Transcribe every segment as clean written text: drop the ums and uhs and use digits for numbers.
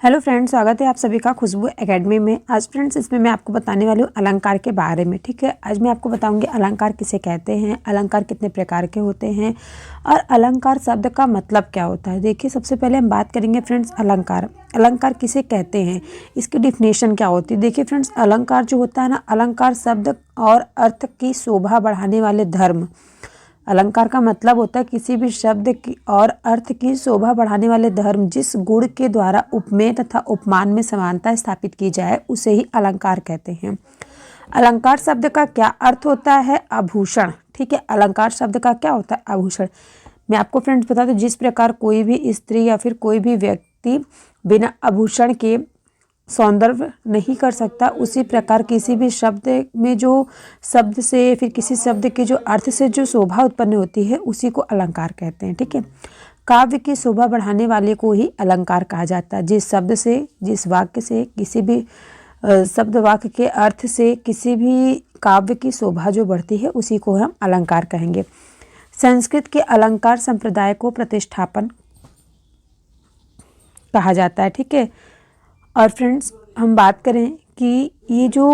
Hello friends, स्वागत है आप सभी का खुशबू एकेडमी में। आज फ्रेंड्स इसमें मैं आपको बताने वाली हूँ अलंकार के बारे में। ठीक है, आज मैं आपको बताऊंगी अलंकार किसे कहते हैं, अलंकार कितने प्रकार के होते हैं और अलंकार शब्द का मतलब क्या होता है। देखिए, सबसे पहले हम बात करेंगे फ्रेंड्स अलंकार। अलंकार किसे कहते हैं, इसकी डिफिनेशन क्या होती है। देखिए फ्रेंड्स, अलंकार जो होता है ना, अलंकार शब्द और अर्थ की शोभा बढ़ाने वाले धर्म। अलंकार का मतलब होता है किसी भी शब्द की और अर्थ की शोभा बढ़ाने वाले धर्म। जिस गुण के द्वारा उपमेय तथा उपमान में समानता स्थापित की जाए उसे ही अलंकार कहते हैं। अलंकार शब्द का क्या अर्थ होता है? आभूषण। ठीक है, अलंकार शब्द का क्या होता है? आभूषण। मैं आपको फ्रेंड्स बता दूं, जिस प्रकार कोई भी स्त्री या फिर कोई भी व्यक्ति बिना आभूषण के सौंदर्य नहीं कर सकता, उसी प्रकार किसी भी शब्द में जो शब्द से फिर किसी शब्द के जो अर्थ से जो शोभा उत्पन्न होती है उसी को अलंकार कहते हैं। ठीक है, काव्य की शोभा बढ़ाने वाले को ही अलंकार कहा जाता है। जिस शब्द से, जिस वाक्य से, किसी भी शब्द वाक्य के अर्थ से किसी भी काव्य की शोभा जो बढ़ती है उसी को हम अलंकार कहेंगे। संस्कृत के अलंकार संप्रदाय को प्रतिष्ठापन कहा जाता है। ठीक है, और फ्रेंड्स हम बात करें कि ये जो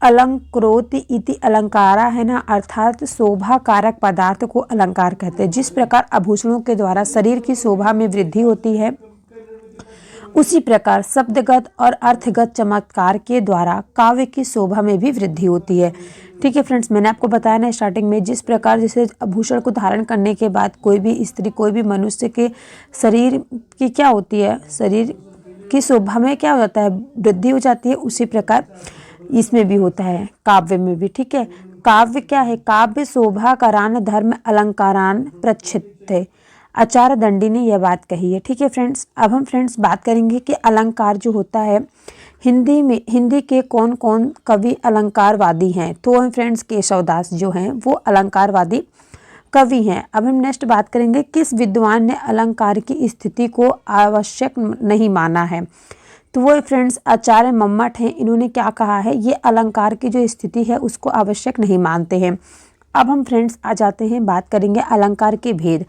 अलंकृत इति अलंकारा है ना, अर्थात शोभा कारक पदार्थ को अलंकार कहते हैं। जिस प्रकार आभूषणों के द्वारा शरीर की शोभा में वृद्धि होती है, उसी प्रकार शब्दगत और अर्थगत चमत्कार के द्वारा काव्य की शोभा में भी वृद्धि होती है। ठीक है फ्रेंड्स, मैंने आपको बताया ना स्टार्टिंग में, जिस प्रकार जैसे आभूषण को धारण करने के बाद कोई भी स्त्री, कोई भी मनुष्य के शरीर की क्या होती है, शरीर की शोभा में क्या हो जाता है, वृद्धि हो जाती है। उसी प्रकार इसमें भी होता है, काव्य में भी। ठीक है, काव्य क्या है? काव्य शोभा करान धर्म अलंकारान प्रच्छित। आचार्य दंडी ने यह बात कही है। ठीक है फ्रेंड्स, अब हम फ्रेंड्स बात करेंगे कि अलंकार जो होता है हिंदी के कौन कौन कवि अलंकारवादी हैं। तो हम फ्रेंड्स केशवदास जो हैं वो अलंकारवादी कवि हैं। अब हम नेक्स्ट बात करेंगे किस विद्वान ने अलंकार की स्थिति को आवश्यक नहीं माना है। तो वो फ्रेंड्स आचार्य मम्मट हैं। इन्होंने क्या कहा है, ये अलंकार की जो स्थिति है उसको आवश्यक नहीं मानते हैं। अब हम फ्रेंड्स आ जाते हैं, बात करेंगे अलंकार के भेद।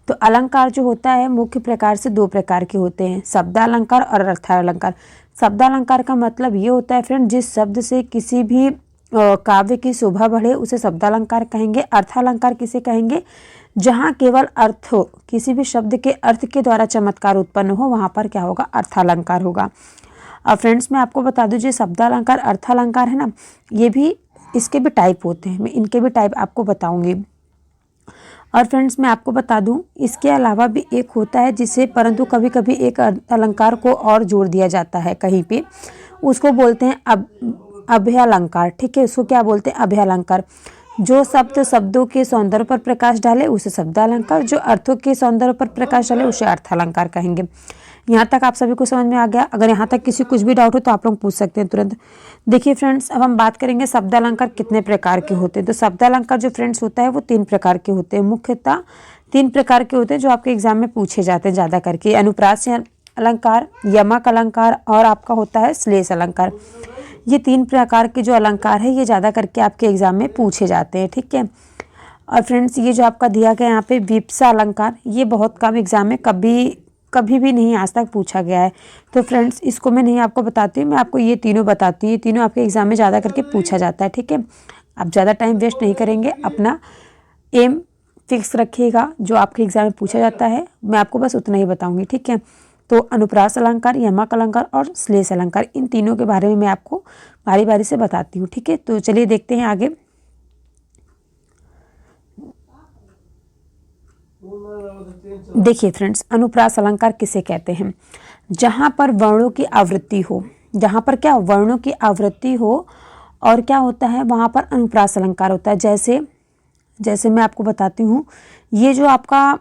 तो अलंकार जो होता है मुख्य प्रकार से दो प्रकार के होते हैं, शब्दालंकार और अर्थालंकार। शब्दालंकार का मतलब ये होता है फ्रेंड, जिस शब्द से किसी भी काव्य की शोभा बढ़े उसे शब्दालंकार कहेंगे। अर्थालंकार किसे कहेंगे? जहाँ केवल अर्थ हो, किसी भी शब्द के अर्थ के द्वारा चमत्कार उत्पन्न हो, वहाँ पर क्या होगा? अर्थालंकार होगा। अब फ्रेंड्स मैं आपको बता दूं, जो शब्दालंकार अर्थालंकार है ना, ये भी इसके भी टाइप होते हैं। मैं इनके भी टाइप आपको बताऊंगी। और फ्रेंड्स मैं आपको बता दूं, इसके अलावा भी एक होता है जिसे, परंतु कभी कभी एक अलंकार को और जोड़ दिया जाता है कहीं पे, उसको बोलते हैं अभ्यालंकार। ठीक है, उसको क्या बोलते हैं? अभ्यालंकार। जो शब्दों के सौंदर्य पर प्रकाश डाले उसे शब्दालंकार, जो अर्थों के सौंदर्य पर प्रकाश डाले उसे अर्थालंकार कहेंगे। यहाँ तक आप सभी को समझ में आ गया? अगर यहाँ तक किसी कुछ भी डाउट हो तो आप लोग पूछ सकते हैं तुरंत। देखिए फ्रेंड्स, अब हम बात करेंगे शब्दालंकार कितने प्रकार के होते हैं। तो शब्दालंकार जो फ्रेंड्स होता है वो 3 प्रकार के होते हैं। मुख्यतः 3 प्रकार के होते हैं जो आपके एग्जाम में पूछे जाते हैं ज़्यादा करके। अनुप्रास अलंकार, यमक अलंकार और आपका होता है श्लेष अलंकार। ये 3 प्रकार के जो अलंकार है ये ज़्यादा करके आपके एग्जाम में पूछे जाते हैं। ठीक है, और फ्रेंड्स ये जो आपका दिया गया यहाँ पे विप्सा अलंकार, ये बहुत कम एग्जाम में कभी भी नहीं आज तक पूछा गया है। तो फ्रेंड्स इसको मैं नहीं आपको बताती हूँ, मैं आपको ये तीनों बताती हूँ। ये तीनों आपके एग्जाम में ज़्यादा करके पूछा जाता है। ठीक है, आप ज़्यादा टाइम वेस्ट नहीं करेंगे, अपना एम फिक्स रखिएगा। जो आपके एग्जाम में पूछा जाता है मैं आपको बस उतना ही बताऊँगी। ठीक है, तो अनुप्रास अलंकार, यमक अलंकार और श्लेष अलंकार, इन तीनों के बारे में मैं आपको बारी बारी से बताती हूँ। ठीक है, तो चलिए देखते हैं आगे। देखिए फ्रेंड्स, अनुप्रास अलंकार किसे कहते हैं? जहाँ पर वर्णों की आवृत्ति हो, जहाँ पर क्या वर्णों की आवृत्ति हो और क्या होता है वहाँ पर अनुप्रास अलंकार होता है। जैसे मैं आपको बताती हूँ, ये जो आपका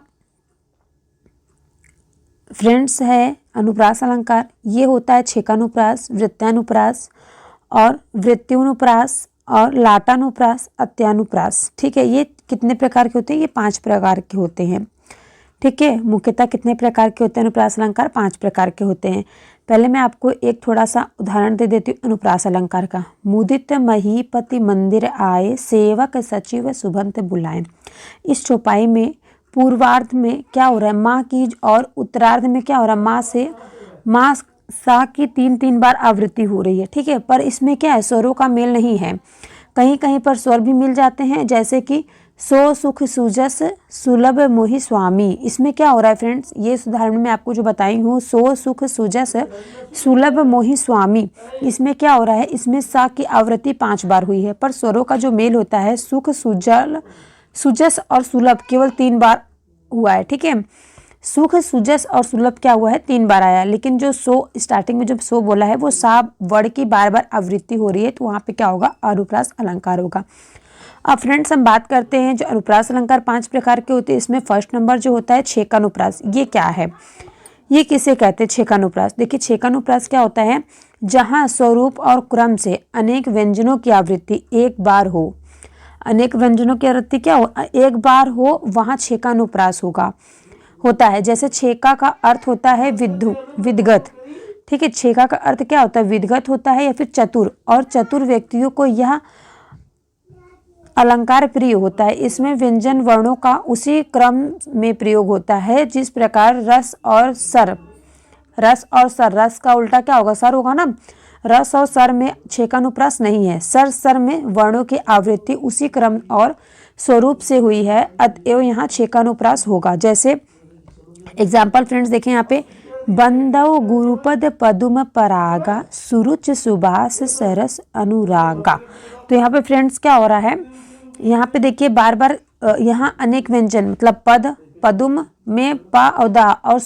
फ्रेंड्स है अनुप्रास अलंकार, ये होता है छेकानुप्रास, वृत्तानुप्रास और वृत्त्युनुप्रास और लाटानुप्रास, अत्यानुप्रास। ठीक है, ये कितने प्रकार के होते हैं? ये 5 प्रकार के होते हैं। ठीक है, मुख्यतः कितने प्रकार के होते हैं अनुप्रास अलंकार? 5 प्रकार के होते हैं। पहले मैं आपको एक थोड़ा सा उदाहरण दे देती हूँ अनुप्रास अलंकार का। मुदित महीपति मंदिर आए, सेवक सचिव सुबंत बुलाए। इस चौपाई में पूर्वार्ध में क्या हो रहा है? माँ की, और उत्तरार्ध में क्या हो रहा है? माँ से मा सा की 3-3 बार आवृत्ति हो रही है, ठीक है। पर इसमें क्या है, स्वरों का मेल नहीं है। कहीं कहीं पर स्वर भी मिल जाते हैं, जैसे कि सो सुख सुजस सुलभ मोहि स्वामी। इसमें क्या हो रहा है फ्रेंड्स, ये उदाहरण में आपको जो बताई हूँ, सो सुख सुजस सुलभ मोहि स्वामी, इसमें क्या हो रहा है, इसमें सा की आवृत्ति 5 बार हुई है, पर स्वरों का जो मेल होता है सुख सुजल सुजस और सुलभ केवल 3 बार हुआ है, ठीक है। सुख सुजस और सुलभ क्या हुआ है, 3 बार आया, लेकिन जो सो स्टार्टिंग में जब सो बोला है वो सा वर्ड की बार बार आवृत्ति हो रही है, तो वहाँ पे क्या होगा, अनुप्रास अलंकार होगा। अब फ्रेंड्स हम बात करते हैं जो अनुप्रास अलंकार 5 प्रकार के होते हैं, इसमें फर्स्ट नंबर जो होता है छेकानुप्रास। ये क्या है, ये किसे कहते हैं छेकानुप्रास। देखिए छेकानुप्रास क्या होता है, जहाँ स्वरूप और क्रम से अनेक व्यंजनों की आवृत्ति एक बार हो, अनेक व्यंजनों की आवृत्ति क्या हो, एक बार हो, वहाँ छेकानुप्रास होता है। जैसे छेका का अर्थ होता है विदगत, ठीक है। छेका का अर्थ क्या होता है, विदगत होता है या फिर चतुर, और चतुर व्यक्तियों को यह अलंकार प्रिय होता है। इसमें व्यंजन वर्णों का उसी क्रम में प्रयोग होता है जिस प्रकार रस और सर, रस का उल्टा क्या होगा, सर होगा ना। रस और सर में छेकानुप्रास नहीं है, सर में वर्णों की आवृत्ति उसी क्रम और स्वरूप से हुई है, अतएव यहाँ छेकानुप्रास होगा। जैसे एग्जाम्पल फ्रेंड्स देखें यहाँ पे, बंदव गुरुपद पदुम परागा सुरुच सुबास सरस अनुरागा। तो यहाँ पे फ्रेंड्स क्या हो रहा है, यहाँ पे देखिए बार बार यहाँ अनेक व्यंजन मतलब पद, पदुम में पा और दा और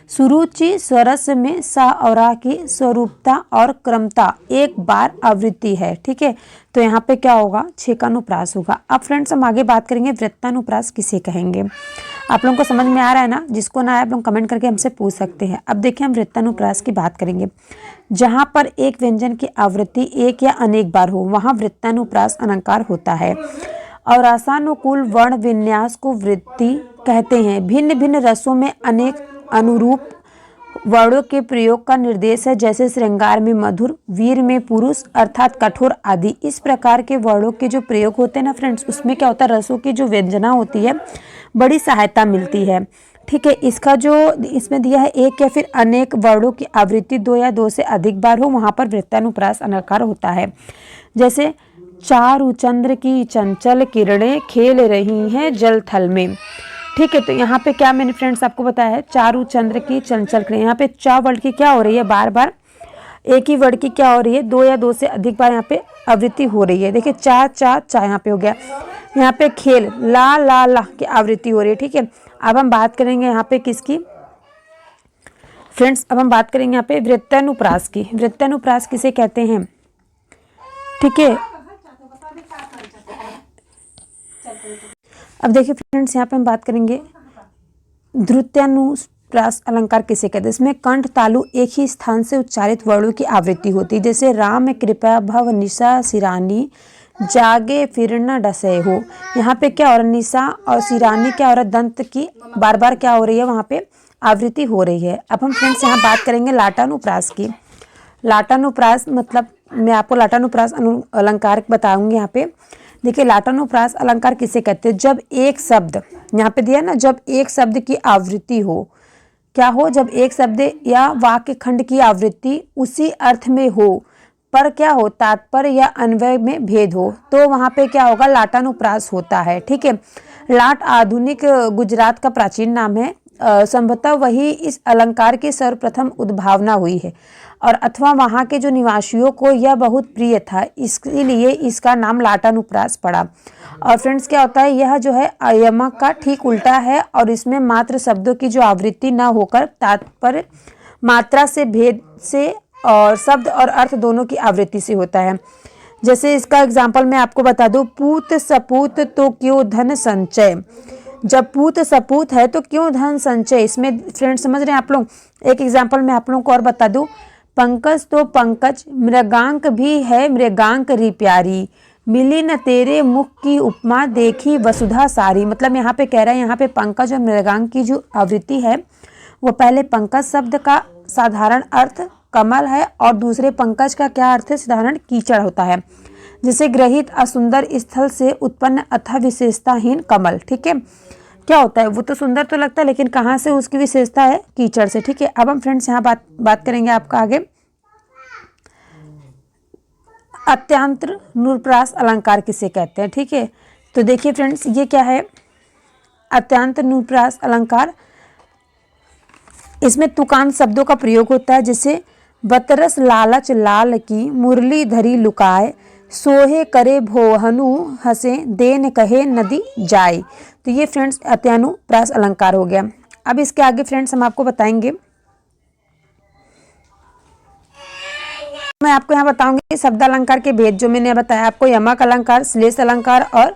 सुरुचि स्वरस में सा और रा की स्वरूपता और क्रमता एक बार आवृत्ति है, ठीक है। तो यहाँ पे क्या होगा, छेकानुप्रास होगा। अब फ्रेंड्स हम आगे बात करेंगे वृत्तानुप्रास किसे कहेंगे। आप लोगों को समझ में आ रहा है ना, जिसको ना आए आप लोग कमेंट करके हमसे पूछ सकते हैं। अब देखिए हम वृत्तानुप्रास की बात करेंगे। जहाँ पर एक व्यंजन की आवृत्ति एक या अनेक बार हो, वहाँ वृत्तानुप्रास अलंकार होता है। और रसानुकूल वर्ण विन्यास को वृत्ति कहते हैं। भिन्न भिन्न रसों में अनेक अनुरूप वर्णों के प्रयोग का निर्देश है, जैसे श्रृंगार में मधुर, वीर में पुरुष अर्थात कठोर आदि। इस प्रकार के वर्णों के जो प्रयोग होते हैं ना फ्रेंड्स, उसमें क्या होता है, रसों की जो व्यंजना होती है बड़ी सहायता मिलती है, ठीक है। इसका जो इसमें दिया है एक या फिर अनेक वर्णों की आवृत्ति 2 या 2 से अधिक बार हो, वहाँ पर वृत्तानुप्रास अलंकार होता है। जैसे चारु चंद्र की चंचल किरणें खेल रही हैं जल थल में, ठीक है। तो यहाँ पे क्या मैंने फ्रेंड्स आपको बताया है, चारु चंद्र की चंचल किरणें, यहाँ पे चा वर्ड की क्या हो रही है, बार बार एक ही वर्ड की क्या हो रही है, 2 या 2 से अधिक बार यहाँ पे आवृत्ति हो रही है। देखिए चा चा चा यहाँ पे हो गया, यहाँ पे खेल ला ला ला की आवृत्ति हो रही है, ठीक है। अब हम बात करेंगे यहाँ पे किसकी फ्रेंड्स, अब हम बात करेंगे यहाँ पे वृत्तानुप्रास की। वृत्तानुप्रास किसे कहते हैं, ठीक है। अब देखिए फ्रेंड्स यहाँ पे हम बात करेंगे द्रुत्यानुप्रास अलंकार किसे कहते हैं। इसमें कंठ तालु एक ही स्थान से उच्चारित वर्णों की आवृत्ति होती है। जैसे राम कृपया भव निशा सिरानी जागे फिर न डसे हो, यहाँ पे क्या हो रहा है, निशा और सिरानी क्या हो रहा है, दंत की बार बार क्या हो रही है, वहाँ पे आवृत्ति हो रही है। अब हम फ्रेंड्स यहाँ बात करेंगे लाटानुप्रास की। लाटानुप्रास मतलब मैं आपको लाटानुप्रास अलंकार बताऊंगी। यहाँ पे देखिए लाटानुप्रास अलंकार किसे कहते हैं, जब एक शब्द यहाँ पे दिया ना, जब एक शब्द की आवृत्ति हो, क्या हो, जब एक शब्द या वाक्य खंड की आवृत्ति उसी अर्थ में हो पर क्या हो, तात्पर्य या अन्वय में भेद हो, तो वहाँ पे क्या होगा, लाटानुप्रास होता है, ठीक है। लाट आधुनिक गुजरात का प्राचीन नाम है। संभवतः वही इस अलंकार की सर्वप्रथम उद्भावना हुई है, और अथवा वहाँ के जो निवासियों को यह बहुत प्रिय था, इसलिए इसका नाम लाटानुप्रास पड़ा। और फ्रेंड्स क्या होता है, यह जो है अयमक का ठीक उल्टा है, और इसमें मात्र शब्दों की जो आवृत्ति न होकर तात्पर्य मात्रा से भेद से और शब्द और अर्थ दोनों की आवृत्ति से होता है। जैसे इसका एग्जाम्पल मैं आपको बता दूं, पूत सपूत तो क्यों धन संचय। जब पूत सपूत है तो क्यों धन संचय, इसमें फ्रेंड्स समझ रहे हैं आप लोग। एक एग्जाम्पल मैं आप लोगों को और बता दूं, पंकज तो पंकज मृगांक भी है मृगांक री प्यारी, मिली न तेरे मुख की उपमा देखी वसुधा सारी। मतलब यहाँ पे कह रहा है, यहाँ पे पंकज और मृगांक की जो आवृत्ति है वो पहले पंकज शब्द का साधारण अर्थ कमल है, और दूसरे पंकज का क्या अर्थ है, साधारण कीचड़ होता है, जिसे ग्रहित असुंदर स्थल से उत्पन्न अथवा विशेषताहीन कमल, ठीक है। क्या होता है, वो तो सुंदर तो लगता है लेकिन कहाँ से उसकी विशेषता है, कीचड़ से। ठीक है, अब हम फ्रेंड्स यहाँ बात करेंगे आपका आगे अत्यांत्र नूरप्रास अलंकार किसे कहते हैं। ठीक है, तो देखिए फ्रेंड्स ये क्या है, अत्यांत नूरप्रास अलंकार, इसमें तुकान शब्दों का प्रयोग होता है, जैसे बतरस लालच लाल की मुरली धरी लुकाए, सोहे करे भोहनु हंसे देन कहे नदी जाए। तो ये फ्रेंड्स अत्यानुप्रास अलंकार हो गया। अब इसके आगे फ्रेंड्स हम आपको बताएंगे, मैं आपको यहाँ बताऊंगी शब्द अलंकार के भेद, जो मैंने बताया आपको, यमक अलंकार, श्लेष अलंकार और,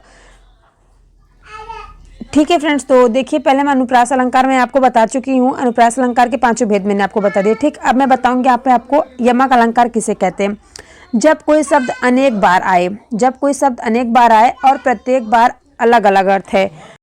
ठीक है फ्रेंड्स। तो देखिए पहले मैं अनुप्रास अलंकार में आपको बता चुकी हूँ, अनुप्रास अलंकार के 5 भेद मैंने आपको बता दिए। ठीक, अब मैं बताऊंगी यहाँ पे आपको यमक अलंकार किसे कहते हैं। जब कोई शब्द अनेक बार आए, जब कोई शब्द अनेक बार आए और प्रत्येक बार अलग अलग अर्थ है,